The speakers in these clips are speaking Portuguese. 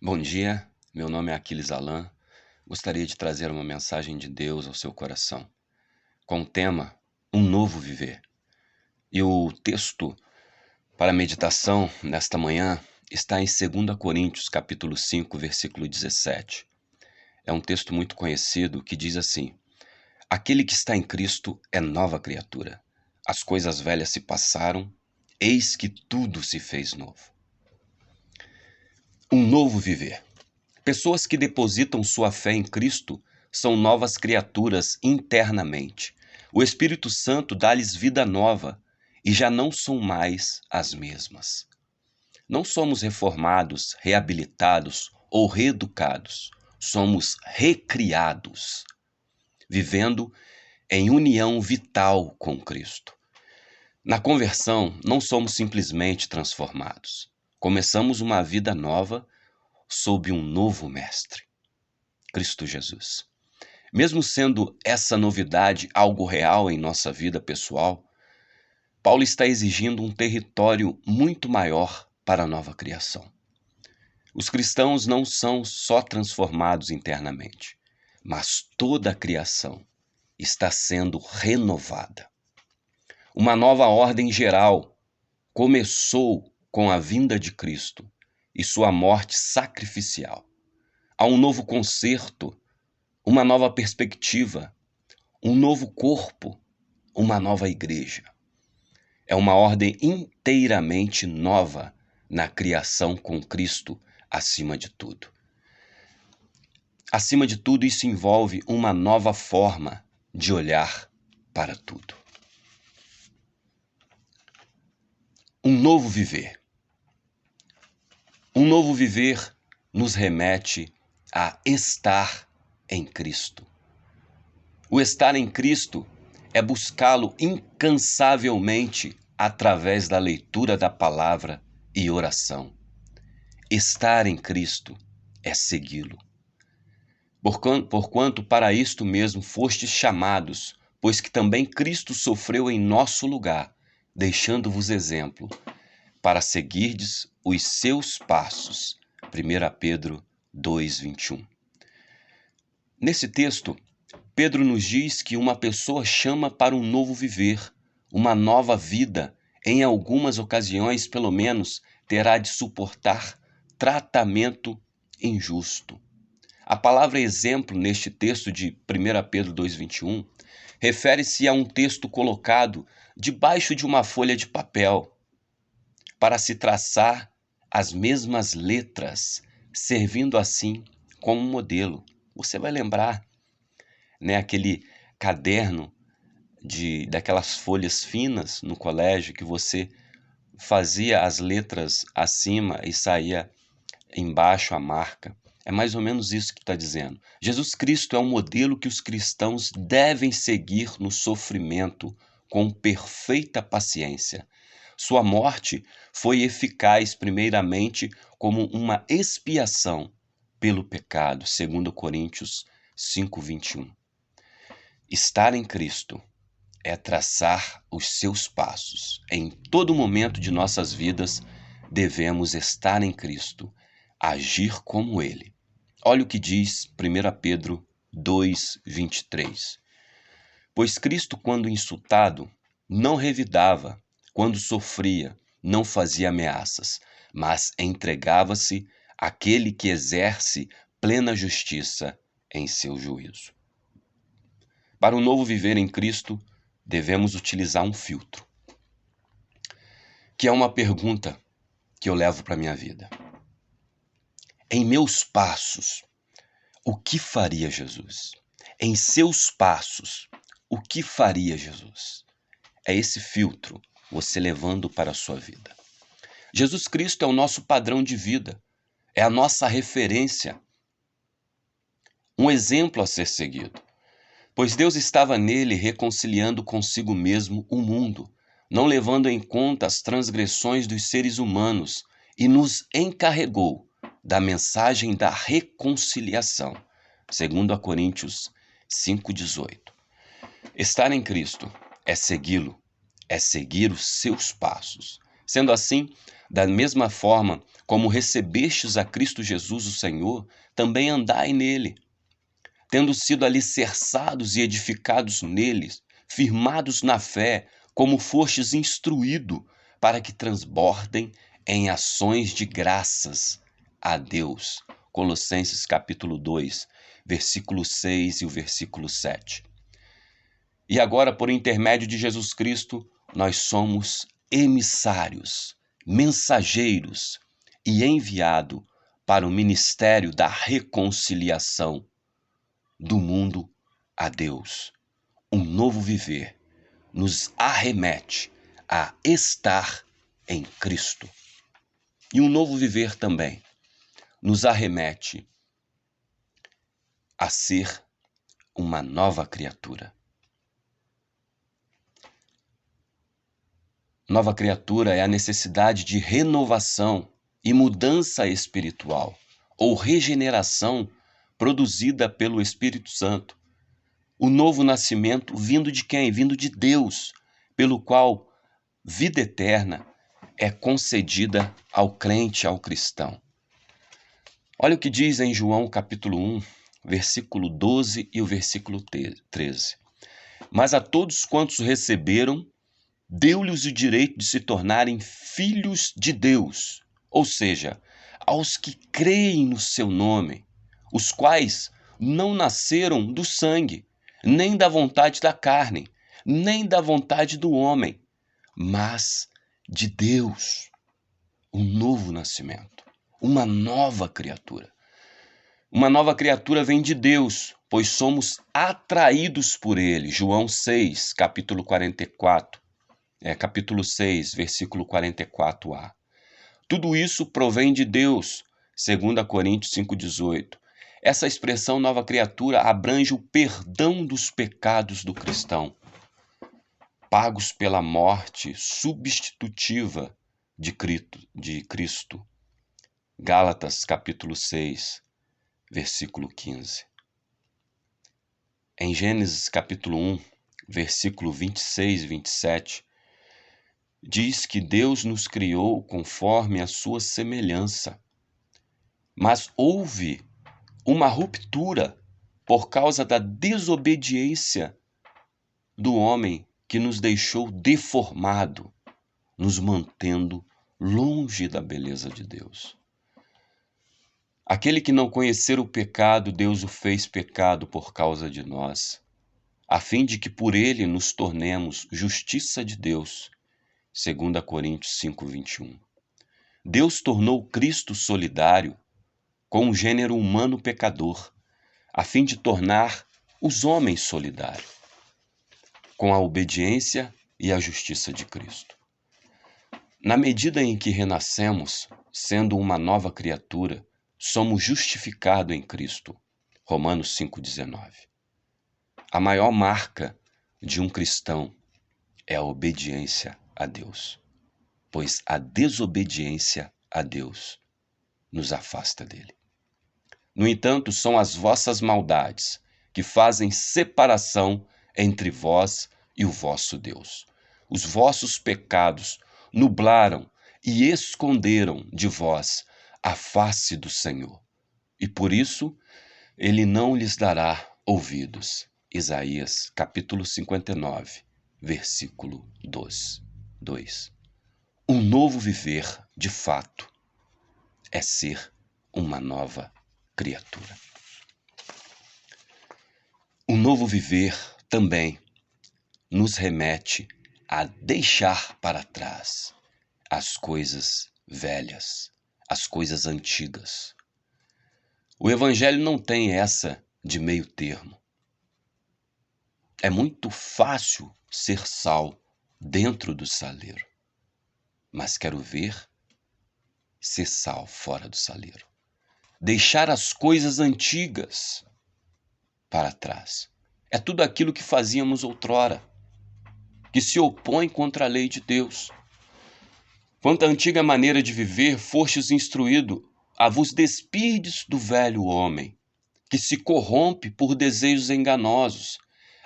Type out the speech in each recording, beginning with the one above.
Bom dia, meu nome é Aquiles Alan. Gostaria de trazer uma mensagem de Deus ao seu coração, com o tema Um Novo Viver. E o texto para meditação nesta manhã está em 2 Coríntios, capítulo 5, versículo 17. É um texto muito conhecido que diz assim: Aquele que está em Cristo é nova criatura. As coisas velhas se passaram, eis que tudo se fez novo. Um novo viver. Pessoas que depositam sua fé em Cristo são novas criaturas internamente. O Espírito Santo dá-lhes vida nova e já não são mais as mesmas. Não somos reformados, reabilitados ou reeducados. Somos recriados, vivendo em união vital com Cristo. Na conversão, não somos simplesmente transformados. Começamos uma vida nova sob um novo mestre, Cristo Jesus. Mesmo sendo essa novidade algo real em nossa vida pessoal, Paulo está exigindo um território muito maior para a nova criação. Os cristãos não são só transformados internamente, mas toda a criação está sendo renovada. Uma nova ordem geral começou com a vinda de Cristo e sua morte sacrificial. Há um novo concerto, uma nova perspectiva, um novo corpo, uma nova igreja. É uma ordem inteiramente nova na criação com Cristo acima de tudo. Acima de tudo, isso envolve uma nova forma de olhar para tudo. Um novo viver. Um novo viver nos remete a estar em Cristo. O estar em Cristo é buscá-lo incansavelmente através da leitura da palavra e oração. Estar em Cristo é segui-lo. Porquanto para isto mesmo fostes chamados, pois que também Cristo sofreu em nosso lugar, deixando-vos exemplo, para seguirdes os seus passos. 1 Pedro 2:21. Nesse texto, Pedro nos diz que uma pessoa chama para um novo viver, uma nova vida. Em algumas ocasiões, pelo menos, terá de suportar tratamento injusto. A palavra exemplo neste texto de 1 Pedro 2:21 refere-se a um texto colocado debaixo de uma folha de papel para se traçar as mesmas letras, servindo assim como modelo. Você vai lembrar, né, aquele caderno daquelas folhas finas no colégio que você fazia as letras acima e saía embaixo a marca. É mais ou menos isso que está dizendo. Jesus Cristo é um modelo que os cristãos devem seguir no sofrimento com perfeita paciência. Sua morte foi eficaz primeiramente como uma expiação pelo pecado, segundo Coríntios 5:21. Estar em Cristo é traçar os seus passos. Em todo momento de nossas vidas, devemos estar em Cristo, agir como Ele. Olha o que diz 1 Pedro 2:23. Pois Cristo, quando insultado, não revidava, quando sofria, não fazia ameaças, mas entregava-se àquele que exerce plena justiça em seu juízo. Para o novo viver em Cristo, devemos utilizar um filtro, que é uma pergunta que eu levo para a minha vida. Em meus passos, o que faria Jesus? Em seus passos, o que faria Jesus? É esse filtro você levando para a sua vida. Jesus Cristo é o nosso padrão de vida, é a nossa referência, um exemplo a ser seguido. Pois Deus estava nele reconciliando consigo mesmo o mundo, não levando em conta as transgressões dos seres humanos, e nos encarregou da mensagem da reconciliação, segundo Coríntios 5:18. Estar em Cristo é segui-lo, é seguir os seus passos. Sendo assim, da mesma forma como recebestes a Cristo Jesus o Senhor, também andai nele, tendo sido alicerçados e edificados neles, firmados na fé, como fostes instruído, para que transbordem em ações de graças a Deus. Colossenses capítulo 2, versículo 6 e o versículo 7. E agora, por intermédio de Jesus Cristo, nós somos emissários, mensageiros e enviado para o ministério da reconciliação do mundo a Deus. Um novo viver nos arremete a estar em Cristo. E um novo viver também nos arremete a ser uma nova criatura. Nova criatura é a necessidade de renovação e mudança espiritual, ou regeneração produzida pelo Espírito Santo. O novo nascimento vindo de quem? Vindo de Deus, pelo qual vida eterna é concedida ao crente, ao cristão. Olha o que diz em João capítulo 1, versículo 12 e o versículo 13. Mas a todos quantos receberam, deu-lhes o direito de se tornarem filhos de Deus, ou seja, aos que creem no seu nome, os quais não nasceram do sangue, nem da vontade da carne, nem da vontade do homem, mas de Deus. Um novo nascimento, uma nova criatura. Uma nova criatura vem de Deus, pois somos atraídos por Ele. João 6, capítulo 44. Capítulo 6, versículo 44a. Tudo isso provém de Deus, 2 Coríntios 5,18. Essa expressão nova criatura abrange o perdão dos pecados do cristão, pagos pela morte substitutiva de Cristo. Gálatas capítulo 6, versículo 15. Em Gênesis capítulo 1, versículo 26 e 27, diz que Deus nos criou conforme a sua semelhança. Mas houve uma ruptura por causa da desobediência do homem que nos deixou deformado, nos mantendo longe da beleza de Deus. Aquele que não conhecer o pecado, Deus o fez pecado por causa de nós, a fim de que por ele nos tornemos justiça de Deus. 2 Coríntios 5:21. Deus tornou Cristo solidário com o gênero humano pecador, a fim de tornar os homens solidários com a obediência e a justiça de Cristo. Na medida em que renascemos, sendo uma nova criatura, somos justificados em Cristo. Romanos 5,19. A maior marca de um cristão é a obediência a Deus, pois a desobediência a Deus nos afasta dele. No entanto, são as vossas maldades que fazem separação entre vós e o vosso Deus. Os vossos pecados nublaram e esconderam de vós a face do Senhor, e por isso ele não lhes dará ouvidos. Isaías capítulo 59, versículo 2. Um novo viver, de fato, é ser uma nova criatura. Um novo viver também nos remete a deixar para trás as coisas velhas, as coisas antigas. O Evangelho não tem essa de meio termo. É muito fácil ser sal dentro do saleiro, mas quero ver ser sal fora do saleiro. Deixar as coisas antigas para trás. É tudo aquilo que fazíamos outrora, que se opõe contra a lei de Deus. Quanto à antiga maneira de viver, fostes instruído a vos despirdes do velho homem, que se corrompe por desejos enganosos,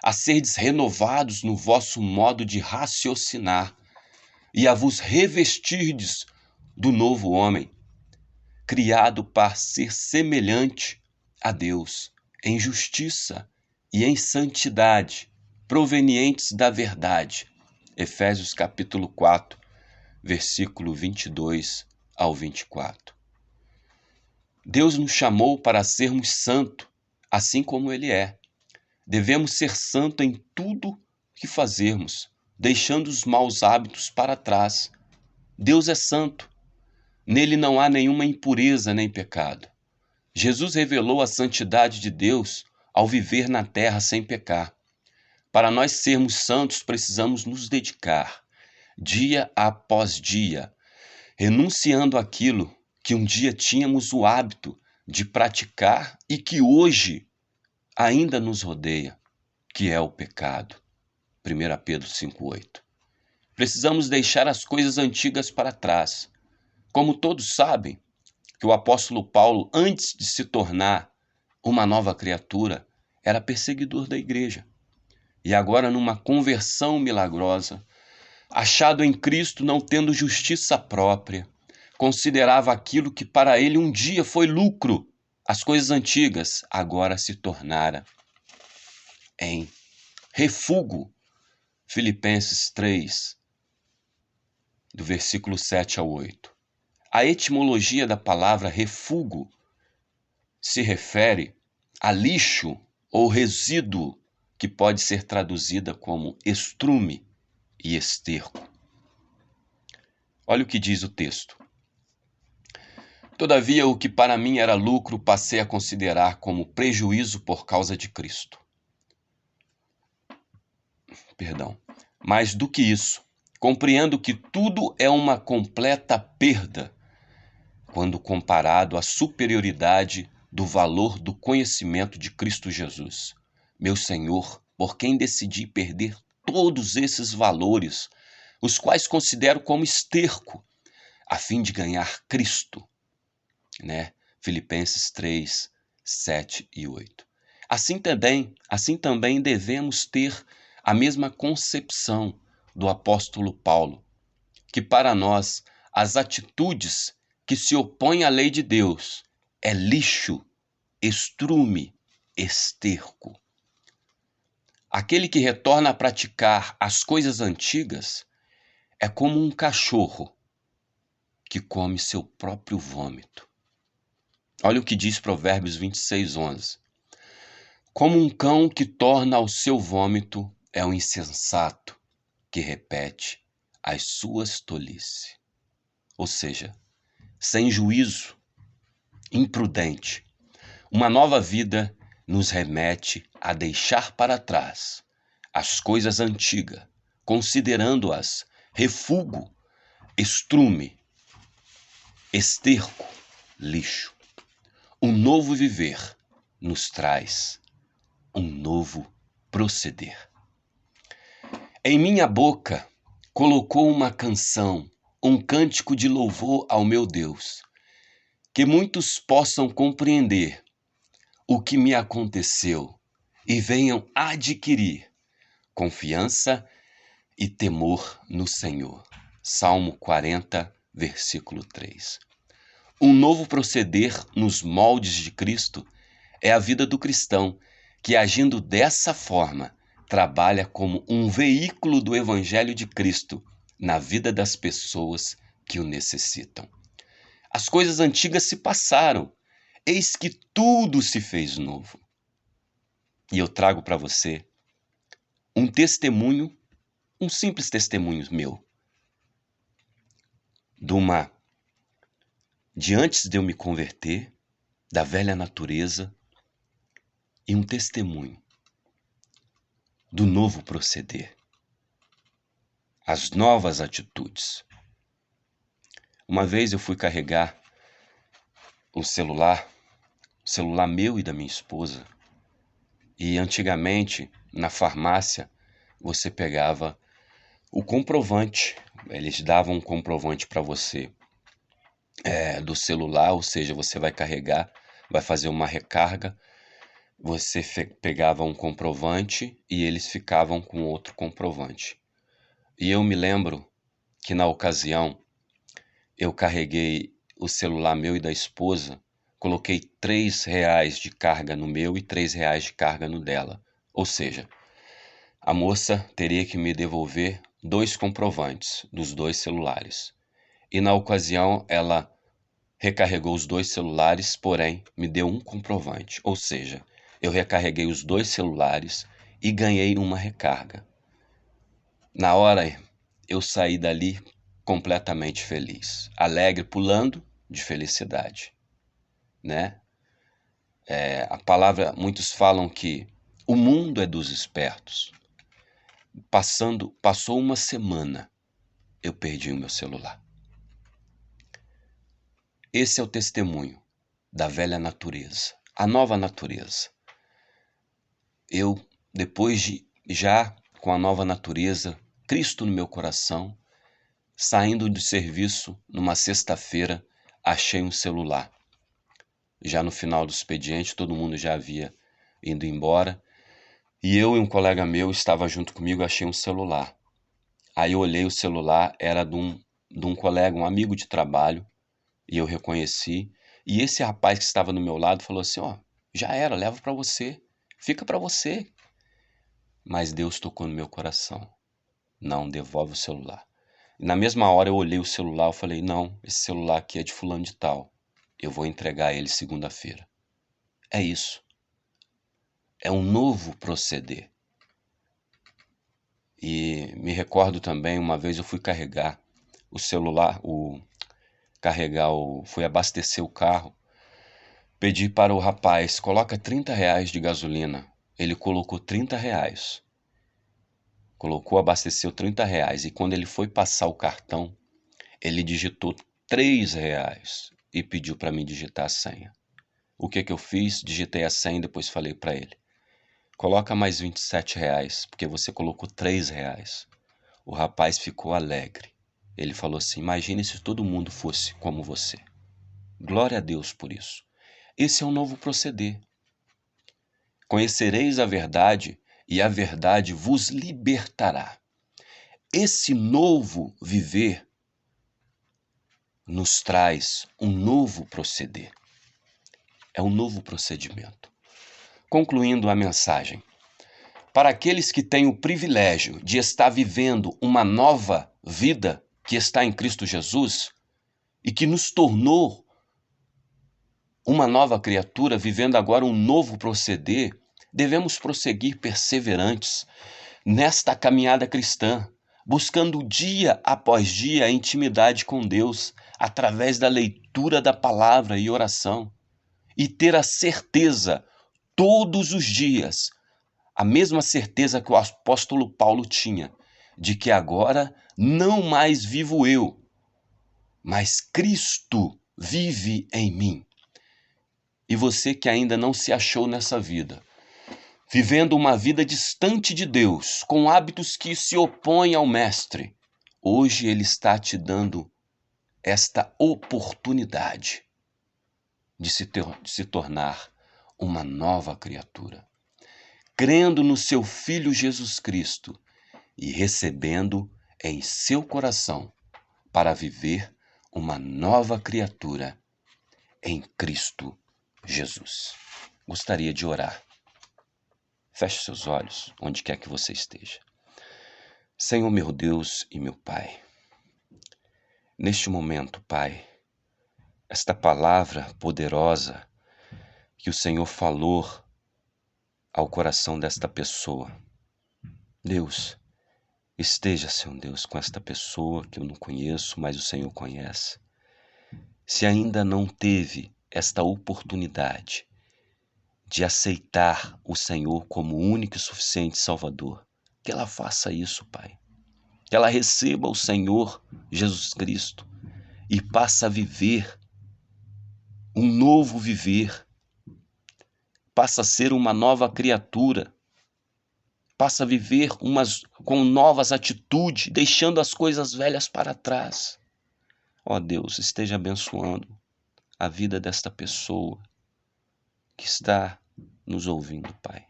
a serdes renovados no vosso modo de raciocinar, e a vos revestirdes do novo homem, criado para ser semelhante a Deus, em justiça e em santidade, provenientes da verdade. Efésios capítulo 4, versículo 22 ao 24. Deus nos chamou para sermos santos, assim como Ele é. Devemos ser santos em tudo que fazermos, deixando os maus hábitos para trás. Deus é santo. Nele não há nenhuma impureza nem pecado. Jesus revelou a santidade de Deus ao viver na terra sem pecar. Para nós sermos santos, precisamos nos dedicar, dia após dia, renunciando àquilo que um dia tínhamos o hábito de praticar e que hoje ainda nos rodeia, que é o pecado. 1 Pedro 5,8. Precisamos deixar as coisas antigas para trás. Como todos sabem, que o apóstolo Paulo, antes de se tornar uma nova criatura, era perseguidor da igreja. E agora, numa conversão milagrosa, achado em Cristo não tendo justiça própria, considerava aquilo que para ele um dia foi lucro. As coisas antigas agora se tornara em refúgio. Filipenses 3, do versículo 7 ao 8. A etimologia da palavra refúgio se refere a lixo ou resíduo, que pode ser traduzida como estrume e esterco. Olha o que diz o texto. Todavia, o que para mim era lucro, passei a considerar como prejuízo por causa de Cristo. Mais do que isso, compreendo que tudo é uma completa perda quando comparado à superioridade do valor do conhecimento de Cristo Jesus, meu Senhor, por quem decidi perder todos esses valores, os quais considero como esterco, a fim de ganhar Cristo. Filipenses 3, 7 e 8. Assim também devemos ter a mesma concepção do apóstolo Paulo, que para nós as atitudes que se opõem à lei de Deus é lixo, estrume, esterco. Aquele que retorna a praticar as coisas antigas é como um cachorro que come seu próprio vômito. Olha o que diz Provérbios 26, 11. Como um cão que torna ao seu vômito é um insensato que repete as suas tolices. Ou seja, sem juízo, imprudente. Uma nova vida nos remete a deixar para trás as coisas antigas, considerando-as refúgio, estrume, esterco, lixo. Um novo viver nos traz um novo proceder. Em minha boca colocou uma canção, um cântico de louvor ao meu Deus, que muitos possam compreender o que me aconteceu e venham adquirir confiança e temor no Senhor. Salmo 40, versículo 3. Um novo proceder nos moldes de Cristo é a vida do cristão, que agindo dessa forma, trabalha como um veículo do Evangelho de Cristo na vida das pessoas que o necessitam. As coisas antigas se passaram, eis que tudo se fez novo. E eu trago para você um testemunho, um simples testemunho meu, de antes de eu me converter, da velha natureza, e um testemunho do novo proceder, as novas atitudes. Uma vez eu fui carregar o celular meu e da minha esposa, e antigamente na farmácia você pegava o comprovante, eles davam um comprovante para você do celular, ou seja, você vai carregar, vai fazer uma recarga, você pegava um comprovante e eles ficavam com outro comprovante. E eu me lembro que na ocasião eu carreguei o celular meu e da esposa, coloquei R$ 3 de carga no meu e R$ 3 de carga no dela. Ou seja, a moça teria que me devolver 2 comprovantes dos 2 celulares. E na ocasião ela recarregou os 2 celulares, porém me deu um comprovante. Ou seja, eu recarreguei os 2 celulares e ganhei uma recarga. Na hora eu saí dali completamente feliz, alegre, pulando de felicidade, né? A palavra, muitos falam que o mundo é dos espertos. Passou uma semana, eu perdi o meu celular. Esse é o testemunho da velha natureza, a nova natureza. Eu, depois de já com a nova natureza, Cristo no meu coração, saindo do serviço numa sexta-feira, achei um celular. Já no final do expediente, todo mundo já havia ido embora. E eu e um colega meu estava junto comigo, achei um celular. Aí eu olhei o celular, era de um colega, um amigo de trabalho, e eu reconheci. E esse rapaz que estava no meu lado falou assim, ó, já era, leva para você, fica para você. Mas Deus tocou no meu coração. Não, devolve o celular. E na mesma hora eu olhei o celular, eu falei, não, esse celular aqui é de fulano de tal. Eu vou entregar ele segunda-feira. É isso. É um novo proceder. E me recordo também, uma vez eu fui carregar o celular, fui abastecer o carro, pedi para o rapaz, coloca R$ 30 de gasolina. Ele colocou R$ 30. Colocou, abasteceu R$ 30. E quando ele foi passar o cartão, ele digitou R$ 3 e pediu para mim digitar a senha. O que eu fiz? Digitei a senha e depois falei para ele, coloca mais R$ 27, porque você colocou R$ 3. O rapaz ficou alegre. Ele falou assim, imagine se todo mundo fosse como você. Glória a Deus por isso. Esse é um novo proceder. Conhecereis a verdade e a verdade vos libertará. Esse novo viver nos traz um novo proceder. É um novo procedimento. Concluindo a mensagem, para aqueles que têm o privilégio de estar vivendo uma nova vida que está em Cristo Jesus e que nos tornou uma nova criatura, vivendo agora um novo proceder, devemos prosseguir perseverantes nesta caminhada cristã, buscando dia após dia a intimidade com Deus através da leitura da palavra e oração, e ter a certeza todos os dias, a mesma certeza que o apóstolo Paulo tinha, de que agora não mais vivo eu, mas Cristo vive em mim. E você que ainda não se achou nessa vida, vivendo uma vida distante de Deus, com hábitos que se opõem ao Mestre, hoje Ele está te dando esta oportunidade de se tornar uma nova criatura, crendo no seu Filho Jesus Cristo e recebendo em seu coração para viver uma nova criatura em Cristo Jesus. Gostaria de orar. Feche seus olhos, onde quer que você esteja. Senhor meu Deus e meu Pai, neste momento, Pai, esta palavra poderosa que o Senhor falou ao coração desta pessoa, Deus, esteja, Senhor Deus, com esta pessoa que eu não conheço, mas o Senhor conhece. Se ainda não teve esta oportunidade de aceitar o Senhor como único e suficiente Salvador, que ela faça isso, Pai. Que ela receba o Senhor Jesus Cristo e passe a viver um novo viver, passa a ser uma nova criatura, passa a viver com novas atitudes, deixando as coisas velhas para trás. Ó Deus, esteja abençoando a vida desta pessoa que está nos ouvindo, Pai.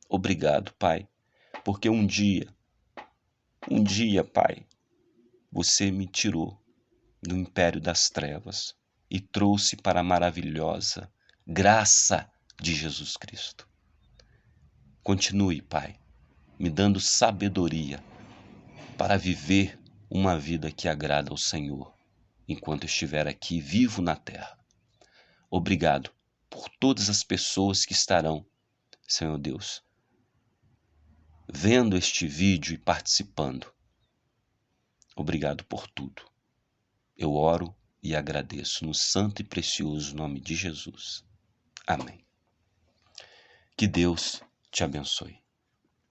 Obrigado, Pai, porque um dia, Pai, você me tirou do império das trevas e trouxe para a maravilhosa graça de Jesus Cristo. Continue, Pai, me dando sabedoria para viver uma vida que agrada ao Senhor enquanto estiver aqui vivo na terra. Obrigado por todas as pessoas que estarão, Senhor Deus, vendo este vídeo e participando. Obrigado por tudo. Eu oro e agradeço no santo e precioso nome de Jesus. Amém. Que Deus te abençoe.